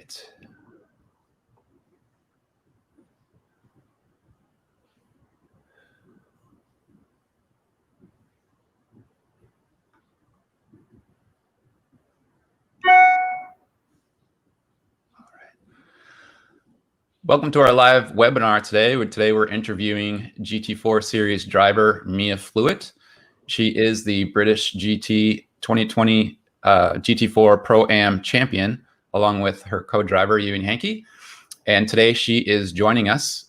right. Welcome to our live webinar today. Today we're interviewing GT4 Series driver Mia Flewitt. She is the British 2020 GT4 Pro-Am champion, along with her co-driver Ewan Hankey. And today she is joining us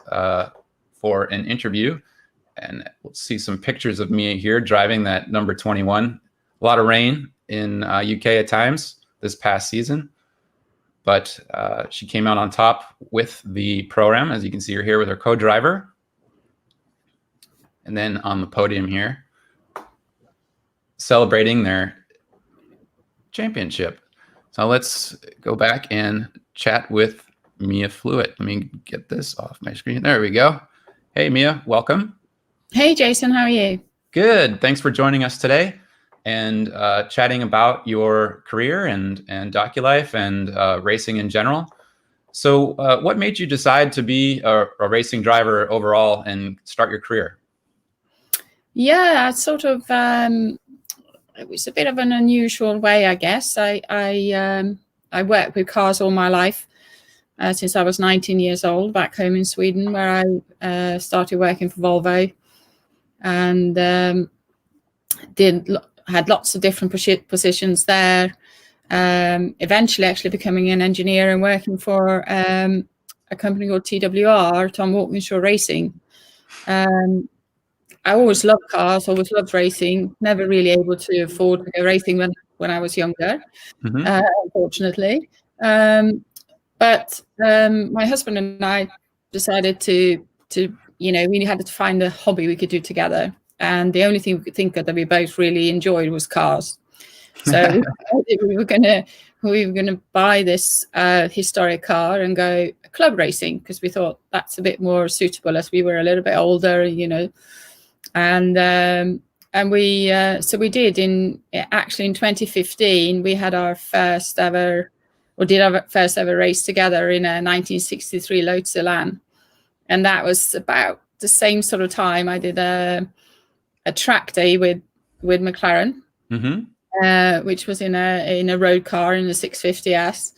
for an interview. And we'll see some pictures of Mia here driving that number 21. A lot of rain in UK at times this past season. But she came out on top with the program, as you can see her here with her co-driver. And then on the podium here, celebrating their championship. So let's go back and chat with Mia Flewitt. Let me get this off my screen. There we go. Hey, Mia, welcome. Hey, Jason, how are you? Good. Thanks for joining us today and chatting about your career and Doculife and racing in general. So what made you decide to be a racing driver overall and start your career? Yeah, sort of, it was a bit of an unusual way, I guess. I worked with cars all my life since I was 19 years old back home in Sweden, where I started working for Volvo and had lots of different positions there. Eventually actually becoming an engineer and working for a company called TWR, Tom Walkinshaw Racing. I always loved cars, always loved racing, never really able to afford to go racing when I was younger, unfortunately. But my husband and I decided to we had to find a hobby we could do together. And the only thing we could think of that we both really enjoyed was cars. So we were gonna buy this historic car and go club racing, because we thought that's a bit more suitable as we were a little bit older, And we did. In 2015 we had our first ever race together in a 1963 Lotus Elan, and that was about the same sort of time I did a track day with McLaren, which was in a road car in a 650S,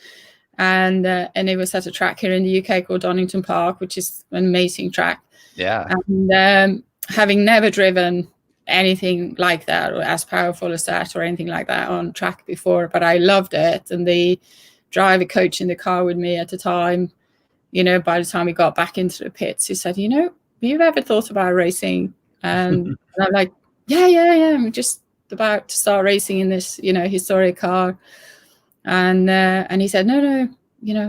and it was at a track here in the UK called Donington Park, which is an amazing track. Yeah. And having never driven anything like that or as powerful as that or anything like that on track before, but I loved it. And the driver coach in the car with me at the time, by the time we got back into the pits, he said, have you ever thought about racing? And I'm like, yeah, I'm just about to start racing in this, historic car. And he said, no,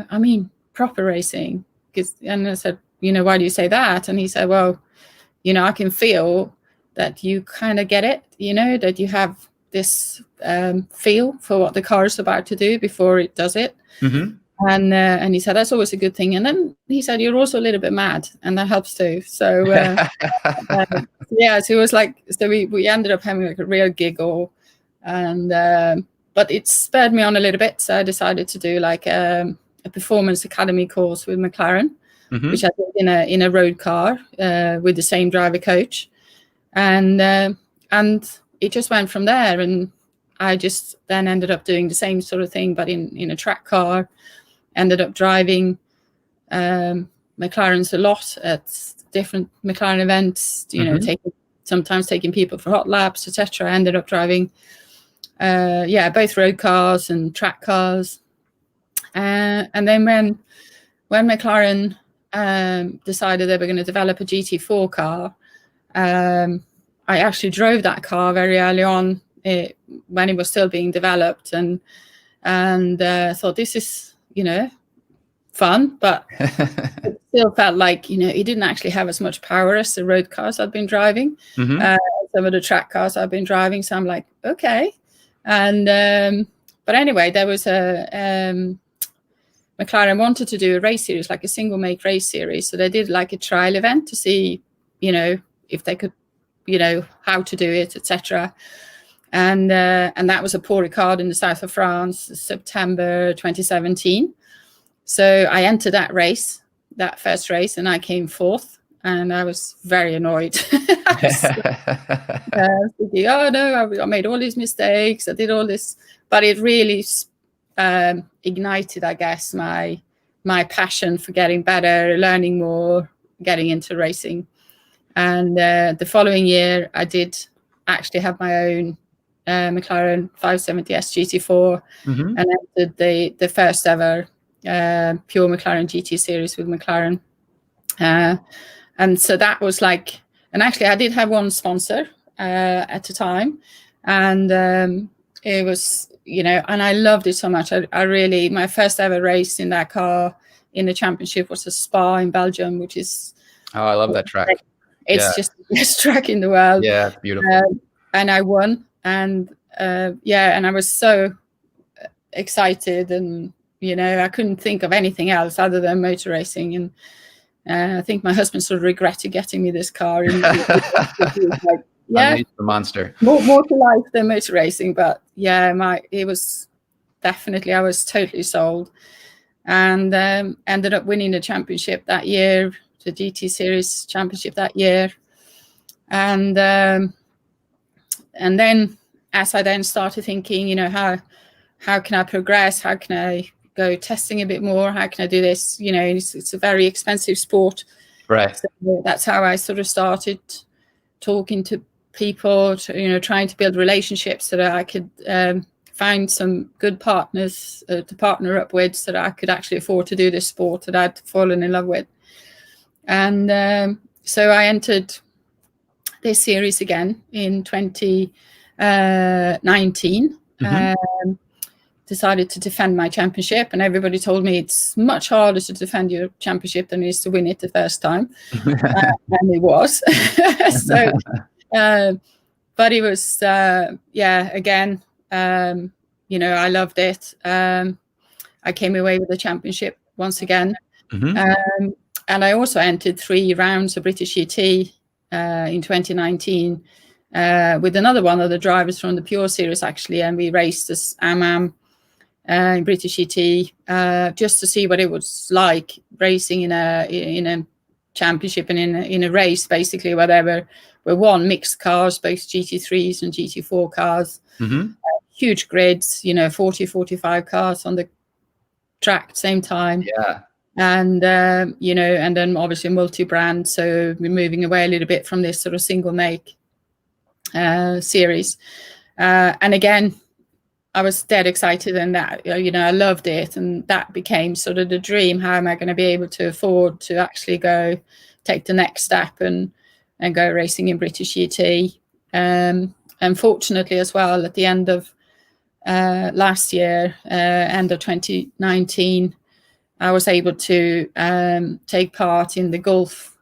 I mean proper racing. And I said, why do you say that? And he said, well, I can feel that you kind of get it, that you have this feel for what the car is about to do before it does it. And he said, that's always a good thing. And then he said, you're also a little bit mad, and that helps too. So, so it was like, so we ended up having like a real giggle, and but it spurred me on a little bit. So I decided to do like a performance academy course with McLaren, which I did in a road car with the same driver coach, and it just went from there. And I just then ended up doing the same sort of thing, but in a track car. Ended up driving McLarens a lot at different McLaren events, sometimes taking people for hot laps, etc. Ended up driving, both road cars and track cars. And then when McLaren decided they were going to develop a GT4 car, I actually drove that car very early on when it was still being developed, and thought this is fun, but it still felt like it didn't actually have as much power as the road cars I'd been driving, some of the track cars I've been driving. So I'm like, okay. And but anyway, there was McLaren wanted to do a race series, like a single make race series. So they did like a trial event to see if they could how to do it, etc. And that was a Paul Ricard in the south of France, September 2017. So I entered that first race, and I came fourth, and I was very annoyed. I was thinking, oh no, I made all these mistakes, I did all this, but it really ignited, I guess, my passion for getting better, learning more, getting into racing. And the following year, I did actually have my own McLaren 570S GT4, and entered the first ever pure McLaren GT series with McLaren. And so that was like, and actually I did have one sponsor at the time, and it was, you know, and I loved it so much. I really, my first ever race in that car in the championship was a Spa in Belgium, which is, oh, I love that track. It's just the best track in the world. Yeah, it's beautiful. And I won, and and I was so excited, and you know, I couldn't think of anything else other than motor racing. And I think my husband sort of regretted getting me this car. And like, yeah, the monster. More to life than motor racing, but yeah, it was definitely, I was totally sold, and ended up winning the championship that year, the GT Series championship that year, and then as I then started thinking, you know, how can I progress? How can I go testing a bit more? How can I do this? You know, it's a very expensive sport, right? So that's how I sort of started talking to people, you know, trying to build relationships so that I could find some good partners to partner up with, so that I could actually afford to do this sport that I'd fallen in love with. And so I entered this series again in 2019. Decided to defend my championship, and everybody told me it's much harder to defend your championship than it is to win it the first time. And it was. So, but it was, again, you know, I loved it. I came away with the championship once again. And I also entered 3 rounds of British GT in 2019 with another one of the drivers from the Pure Series, actually, and we raced as Am in British GT just to see what it was like racing in a championship and in a race, basically, where there were one mixed cars, both GT3s and GT4 cars, huge grids, you know, 45 cars on the track at the same time. Yeah. And, you know, and then obviously multi-brand. So we're moving away a little bit from this sort of single make series. And again, I was dead excited, and that, you know, I loved it. And that became sort of the dream. How am I going to be able to afford to actually go take the next step and go racing in British GT? And fortunately as well, at the end of last year, end of 2019, I was able to take part in the Gulf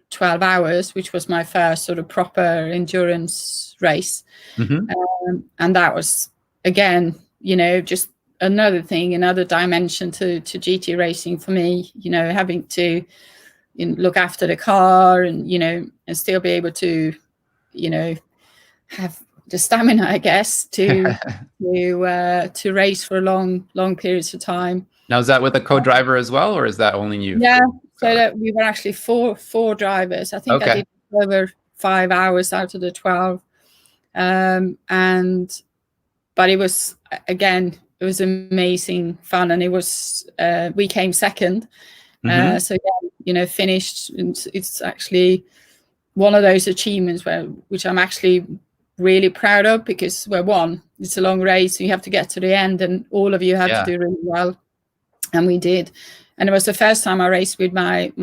12 Hours, which was my first sort of proper endurance race. And that was, again, you know, just another thing, another dimension to GT racing for me, you know, having to look after the car and, you know, and still be able to, you know, have the stamina, I guess, to race for long periods of time. Now, is that with a co-driver as well, or is that only you? Yeah, so that we were actually four drivers. I think I did over 5 hours out of the 12. But it was, again, it was amazing fun, and it was, we came second. So, yeah, you know, finished. And it's actually one of those achievements which I'm actually really proud of, because we're one. It's a long race, so you have to get to the end, and all of you have to do really well. And we did. And it was the first time I raced with my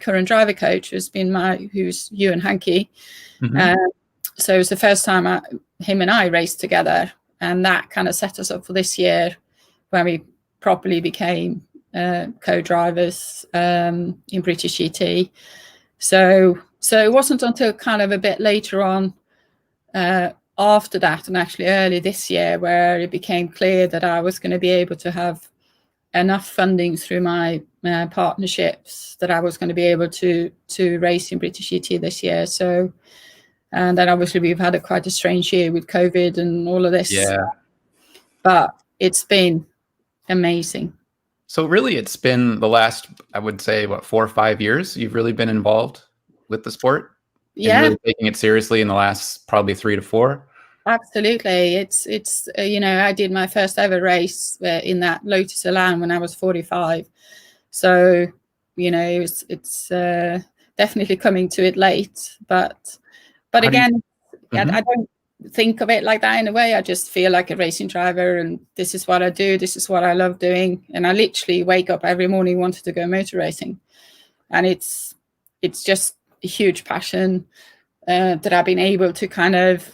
current driver coach, who's Ewan Hankey. So it was the first time him and I raced together, and that kind of set us up for this year, where we properly became co-drivers in British GT. So it wasn't until kind of a bit later on, after that, and actually early this year, where it became clear that I was going to be able to have enough funding through my partnerships that I was going to be able to race in British GT this year. So, and then obviously we've had quite a strange year with COVID and all of this. Yeah. But it's been amazing. So really, it's been the last, I would say, what, 4 or 5 years you've really been involved with the sport and Yeah, really taking it seriously in the last probably 3 to 4. absolutely. It's you know, I did my first ever race in that Lotus Elan when I was 45. So, you know, it's definitely coming to it late. But How do you? again, Mhm. I don't think of it like that in a way. I just feel like a racing driver, and this is what I do. This is what I love doing. And I literally wake up every morning wanting to go motor racing, and it's just a huge passion that I've been able to kind of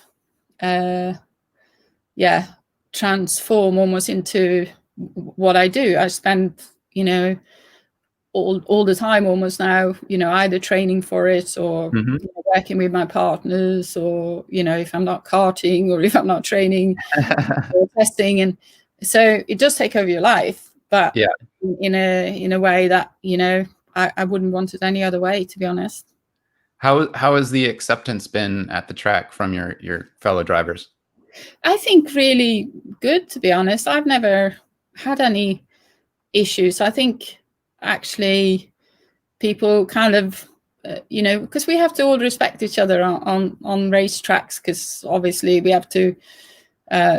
transform almost into what I do. I spend, you know, all the time almost now, you know, either training for it or Mhm. working with my partners, or, you know, if I'm not karting or if I'm not training or testing. And so it does take over your life, but Yeah. in a way that, you know, I wouldn't want it any other way, to be honest. How has the acceptance been at the track from your fellow drivers? I think really good, to be honest. I've never had any issues. I think actually people kind of, you know, because we have to all respect each other on race tracks, because obviously we have to,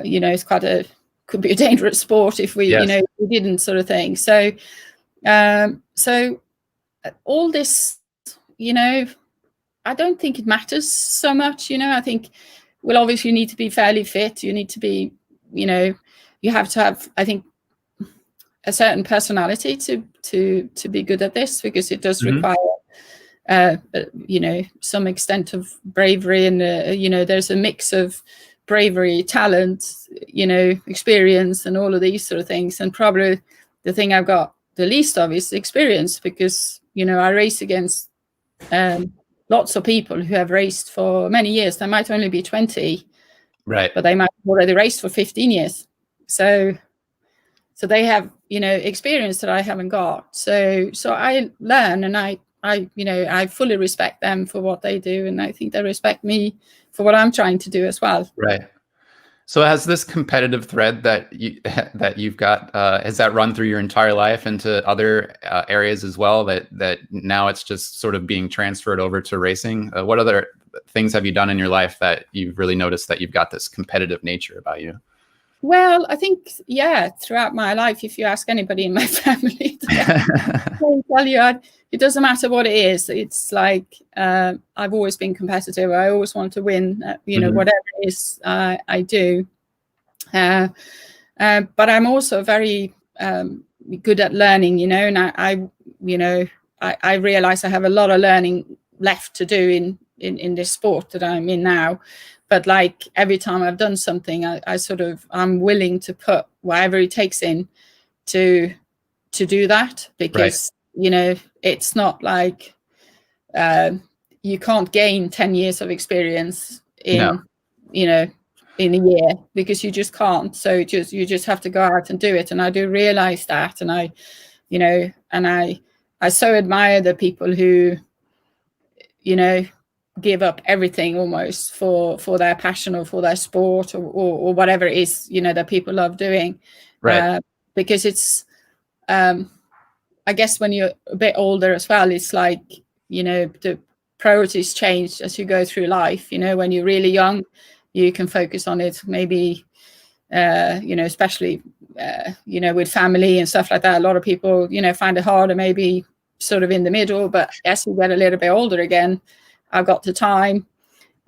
you know, it's could be a dangerous sport if we, you Yes. know, we didn't, sort of thing. So, so all this, you know, I don't think it matters so much. You know, I think, well, obviously you need to be fairly fit. You need to be, you know, you have to have, I think, a certain personality to be good at this, because it does Mhm. require you know, some extent of bravery, and you know, there's a mix of bravery, talent, you know, experience, and all of these sort of things. And probably the thing I've got the least of is experience, because, you know, I race against lots of people who have raced for many years. They might only be 20, Right. but they might have already raced for 15 years. So they have, you know, experience that I haven't got. So I learn, and I you know, I fully respect them for what they do, and I think they respect me for what I'm trying to do as well. Right. So has this competitive thread that that you've got, has that run through your entire life into other areas as well, that now it's just sort of being transferred over to racing? What other things have you done in your life that you've really noticed that you've got this competitive nature about you? Well, I think, yeah, throughout my life, if you ask anybody in my family, they'll tell you it doesn't matter what it is. It's like, I've always been competitive. I always want to win, you know, Mhm. whatever it is I do. But I'm also very good at learning, you know, and I you know, I realize I have a lot of learning left to do in this sport that I'm in now. But like every time I've done something, I sort of, I'm willing to put whatever it takes in to do that, Right. because, you know, it's not like you can't gain 10 years of experience No. in, you know, in a year, because you just can't. So you just have to go out and do it. And I do realize that. And I, you know, and I so admire the people who, you know, give up everything almost for their passion or for their sport, or whatever it is, you know, that people love doing. Right. Because it's, I guess when you're a bit older as well, it's like, you know, the priorities change as you go through life. You know, when you're really young, you can focus on it, maybe, you know, especially, you know, with family and stuff like that. A lot of people, you know, find it harder, maybe sort of in the middle. But as you get a little bit older again, I've got the time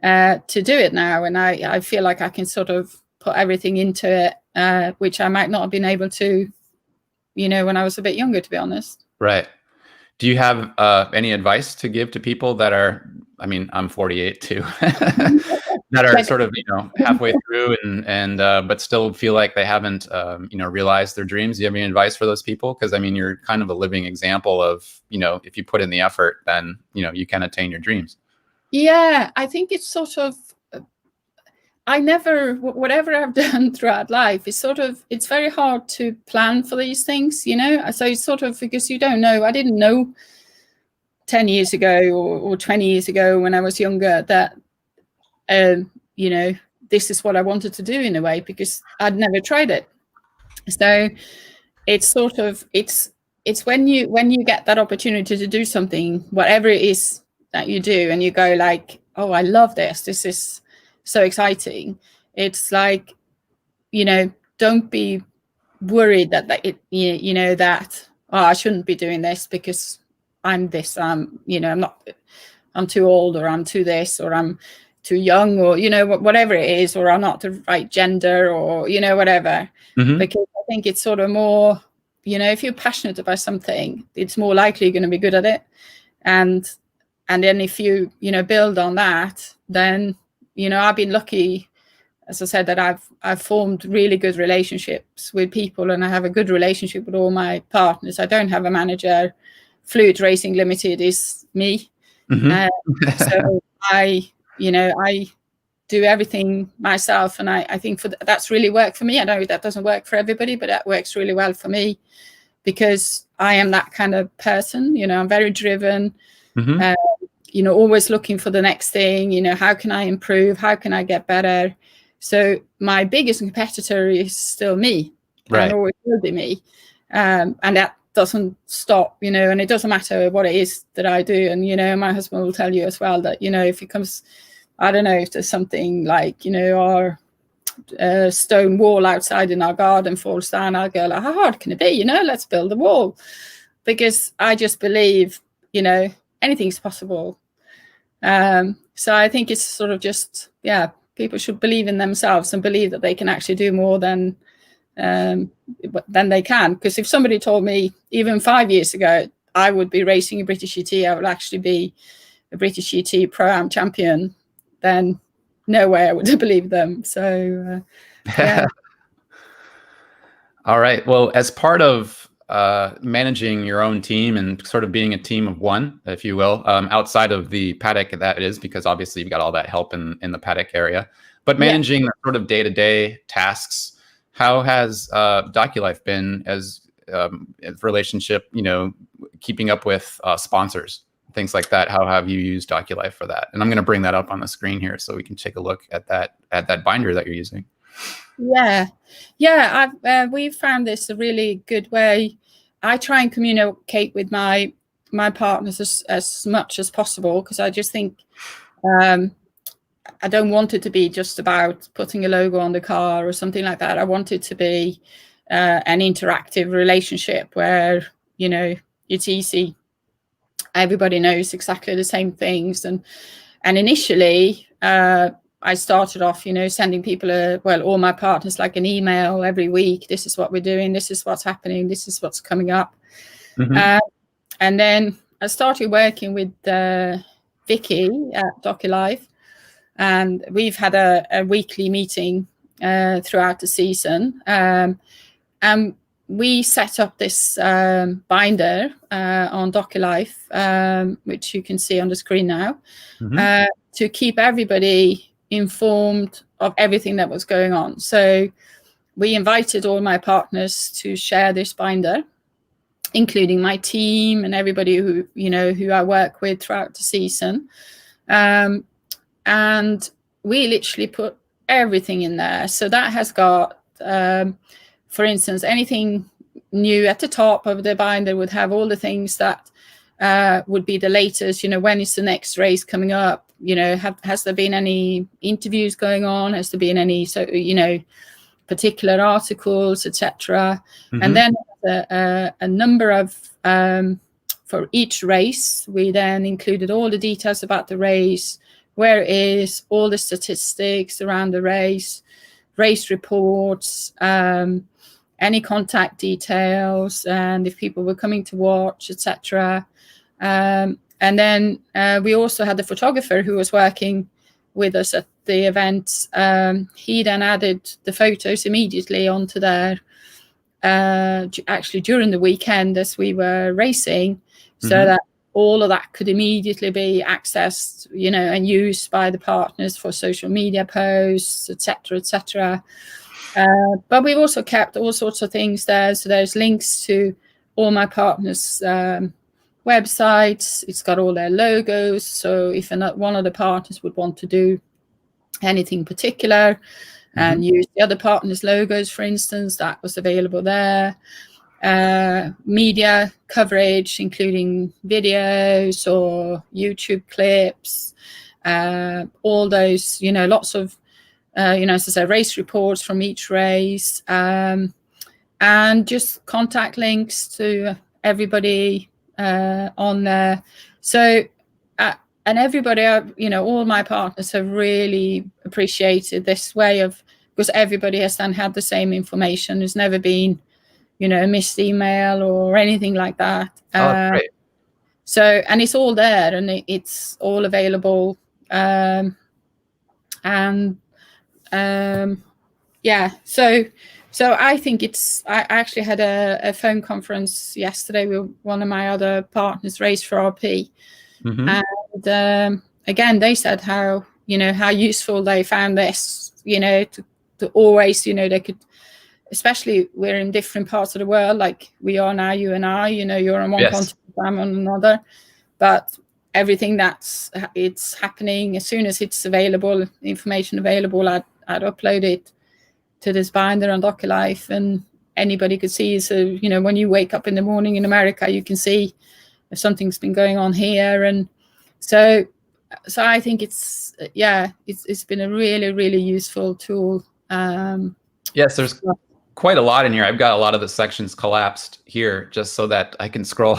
to do it now. And I feel like I can sort of put everything into it, which I might not have been able to, you know, when I was a bit younger, to be honest. Right. Do you have any advice to give to people that are, I mean, I'm 48 too, that are Like, sort of, you know, halfway through and but still feel like they haven't, you know, realized their dreams? Do you have any advice for those people? Because I mean, you're kind of a living example of, you know, if you put in the effort, then, you know, you can attain your dreams. yeah, I think it's sort of, I never, whatever I've done throughout life, is sort of, it's very hard to plan for these things, you know? So it's sort of, because you don't know, I didn't know 10 years ago or 20 years ago when I was younger that, you know, this is what I wanted to do in a way, because I'd never tried it. So it's sort of it's when you get that opportunity to do something, whatever it is that you do, and you go like, oh, I love this. This is so exciting. It's like, don't be worried that that, oh, I shouldn't be doing this because I'm this. I'm not. I'm too old, or I'm too this, or I'm too young, or whatever it is, or I'm not the right gender, or whatever. Mm-hmm. Because I think it's sort of more, if you're passionate about something, it's more likely you're going to be good at it, and then if you build on that, then I've been lucky, as I said, that I've formed really good relationships with people, and I have a good relationship with all my partners. I don't have a manager. Flewitt Racing Limited is me. Mm-hmm. So I do everything myself, and I think that's really worked for me. I know that doesn't work for everybody, but that works really well for me because I am that kind of person. I'm very driven. Mm-hmm. Always looking for the next thing. How can I improve? How can I get better? So my biggest competitor is still me, right? And always will be me, and that doesn't stop, and it doesn't matter what it is that I do. And my husband will tell you as well that if it comes, I don't know, if there's something like our stone wall outside in our garden falls down, I'll go like, how hard can it be? Let's build a wall, because I just believe anything's possible. So I think it's sort of just, people should believe in themselves and believe that they can actually do more than they can. Because if somebody told me even 5 years ago I would be racing a British GT, I would actually be a British GT Pro-Am champion, then no way I would have believed them. So yeah. All right. Well, as part of managing your own team and sort of being a team of one, if you will, outside of the paddock, that is, because obviously you've got all that help in the paddock area, but managing the sort of day-to-day tasks, how has Doculife been as relationship, keeping up with sponsors, things like that? How have you used Doculife for that? And I'm going to bring that up on the screen here so we can take a look at that binder that you're using. We've found this a really good way. I try and communicate with my partners as much as possible, because I just think I don't want it to be just about putting a logo on the car or something like that. I want it to be an interactive relationship where it's easy. Everybody knows exactly the same things, and initially I started off, sending people all my partners, like an email every week. This is what we're doing. This is what's happening. This is what's coming up. Mm-hmm. And then I started working with Vicky at Doculife, and we've had a weekly meeting throughout the season. And we set up this binder on Doculife, which you can see on the screen now, mm-hmm. To keep everybody informed of everything that was going on. So we invited all my partners to share this binder, including my team and everybody who I work with throughout the season. And we literally put everything in there. So that has got, for instance, anything new at the top of the binder would have all the things that would be the latest, when is the next race coming up? Has there been any interviews going on? Has there been any, particular articles, etc.? Mm-hmm. And then a number of, for each race, we then included all the details about the race, where it is, all the statistics around the race reports, any contact details, and if people were coming to watch, etc. And then we also had the photographer who was working with us at the event. He then added the photos immediately onto there, actually during the weekend as we were racing, mm-hmm. so that all of that could immediately be accessed, and used by the partners for social media posts, etc., etc. But we've also kept all sorts of things there. So there's links to all my partners' websites. It's got all their logos. So if one of the partners would want to do anything particular, mm-hmm. and use the other partners' logos, for instance, that was available there. media coverage, including videos or YouTube clips, all those, lots of, as I say, race reports from each race, and just contact links to everybody on there. So, and everybody, all my partners have really appreciated this way of, because everybody has then had the same information. There's never been, a missed email or anything like that. Oh, great. So, and it's all there, and it's all available. Yeah. So I think I actually had a phone conference yesterday with one of my other partners, Race for RP. And again, they said how useful they found this, to always, they could, especially we're in different parts of the world, like we are now, you and I, you're on one continent, I'm on another, but everything it's happening, as soon as it's available, information available, I'd upload it to this binder on Doculife, and anybody could see. So, when you wake up in the morning in America, you can see if something's been going on here. And so I think it's been a really, really useful tool. Yes, there's quite a lot in here. I've got a lot of the sections collapsed here just so that I can scroll.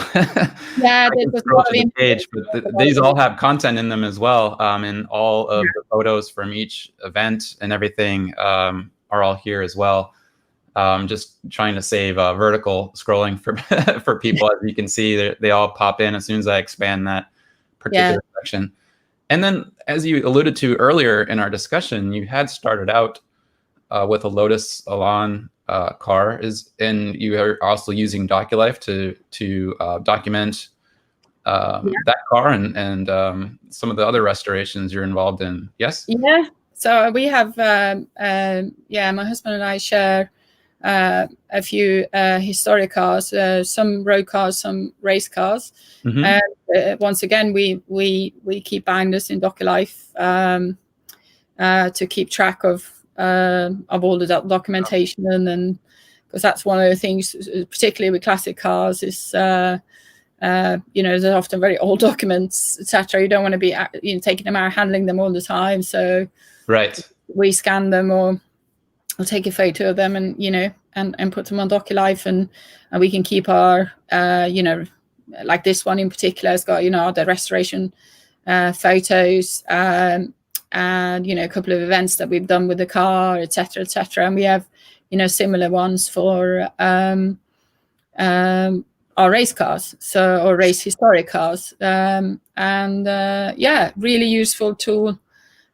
Yeah, scroll to the page, but these all have content in them as well. And all of the photos from each event and everything are all here as well. Just trying to save vertical scrolling for people. As you can see, they all pop in as soon as I expand that particular section. And then, as you alluded to earlier in our discussion, you had started out with a Lotus Elan car, and you are also using Doculife to document that car and some of the other restorations you're involved in. Yes. Yeah. So we have, my husband and I share a few historic cars, some road cars, some race cars. And once again, we keep binders in Doculife to keep track of all the documentation, and because that's one of the things, particularly with classic cars, is there's often very old documents, etc. You don't want to be taking them out, handling them all the time. So we scan them or take a photo of them, and and put them on Doculife, and we can keep our like this one in particular has got the restoration photos, and a couple of events that we've done with the car, etc., and we have similar ones for our race cars, or race historic cars, and really useful tool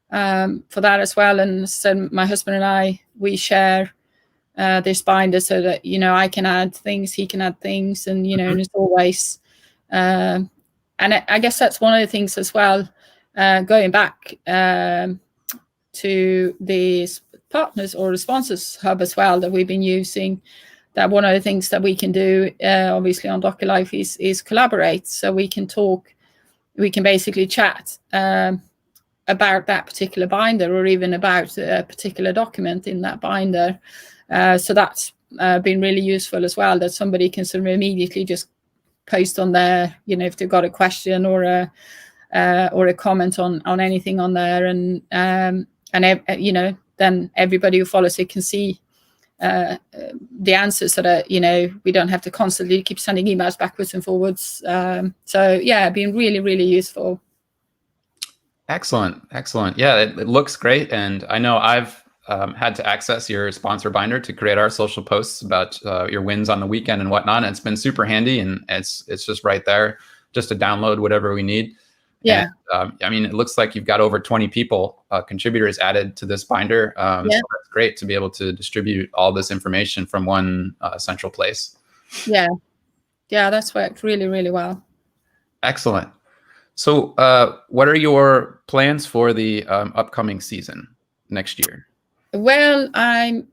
for that as well. And so my husband and I, we share this binder so that I can add things, he can add things, and and it's always and I guess that's one of the things as well, going back to the partners or the sponsors hub as well that we've been using, that one of the things that we can do obviously on Doculife is collaborate. So we can talk, we can basically chat about that particular binder, or even about a particular document in that binder. So that's been really useful as well, that somebody can sort of immediately just post on there, if they've got a question or a comment on anything on there, and then everybody who follows it can see the answers, so that we don't have to constantly keep sending emails backwards and forwards. So yeah, been really, really useful. Excellent. Yeah, it looks great, and I know I've had to access your sponsor binder to create our social posts about your wins on the weekend and whatnot. And it's been super handy, and it's just right there, just to download whatever we need. Yeah. And, it looks like you've got over 20 people, contributors added to this binder. So that's great to be able to distribute all this information from one central place. Yeah, that's worked really, really well. Excellent. So what are your plans for the upcoming season next year? Well, I'm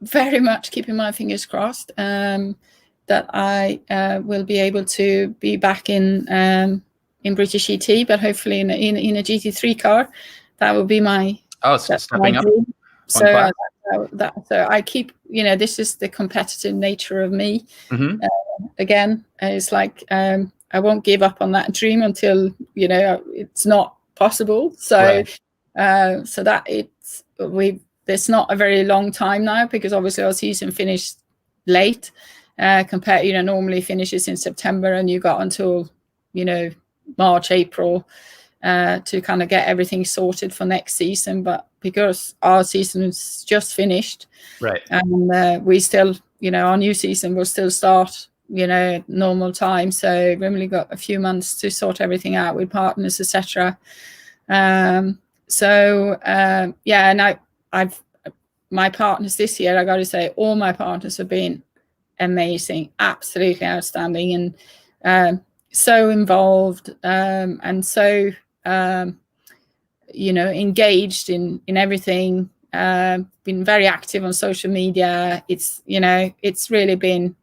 very much keeping my fingers crossed that I will be able to be back in British GT, but hopefully in a GT3 car. That would be my stepping up. So So I keep, this is the competitive nature of me. Mm-hmm. Again, it's like I won't give up on that dream until it's not possible. So so that there's not a very long time now, because obviously our season finished late compared, normally finishes in September, and you got until March, April to kind of get everything sorted for next season. But because our season is just finished, right, and we still, our new season will still start normal time, so we've only got a few months to sort everything out with partners, etc. And I've my partners this year, I got to say, all my partners have been amazing, absolutely outstanding, and so involved, and so engaged in everything, been very active on social media. It's really been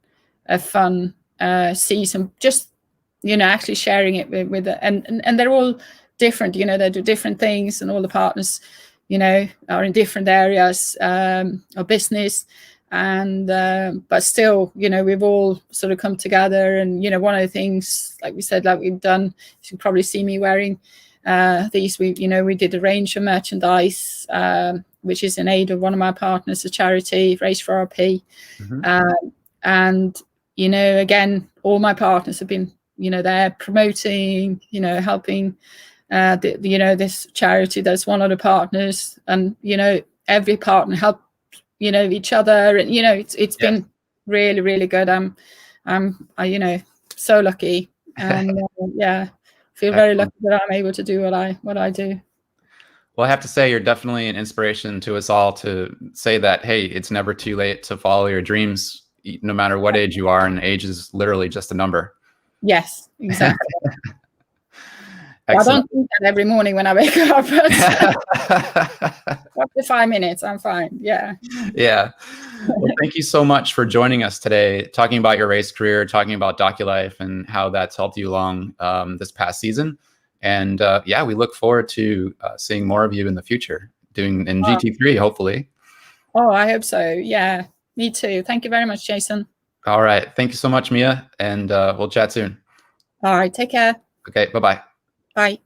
a fun season, just actually sharing it with and they're all different, they do different things, and all the partners are in different areas of business, and but still we've all sort of come together. And one of the things, like we said, like we've done, you can probably see me wearing these. We did a range of merchandise which is in aid of one of my partners, a charity, Race for RP. Mm-hmm. And again, all my partners have been there promoting, helping this charity. There's one of the partners, and every partner help each other, and it's been really, really good. I'm so lucky, and feel very lucky that I'm able to do what I do. Well, I have to say, you're definitely an inspiration to us all to say that, hey, it's never too late to follow your dreams, no matter what age you are, and age is literally just a number. Yes, exactly. I don't think that every morning when I wake up, but after 5 minutes, I'm fine. Yeah. Yeah. Well, thank you so much for joining us today, talking about your race career, talking about Doculife and how that's helped you along this past season. And we look forward to seeing more of you in the future, doing in GT3, hopefully. Oh, I hope so. Yeah, me too. Thank you very much, Jason. All right. Thank you so much, Mia. And we'll chat soon. All right. Take care. Okay. Bye-bye. Bye.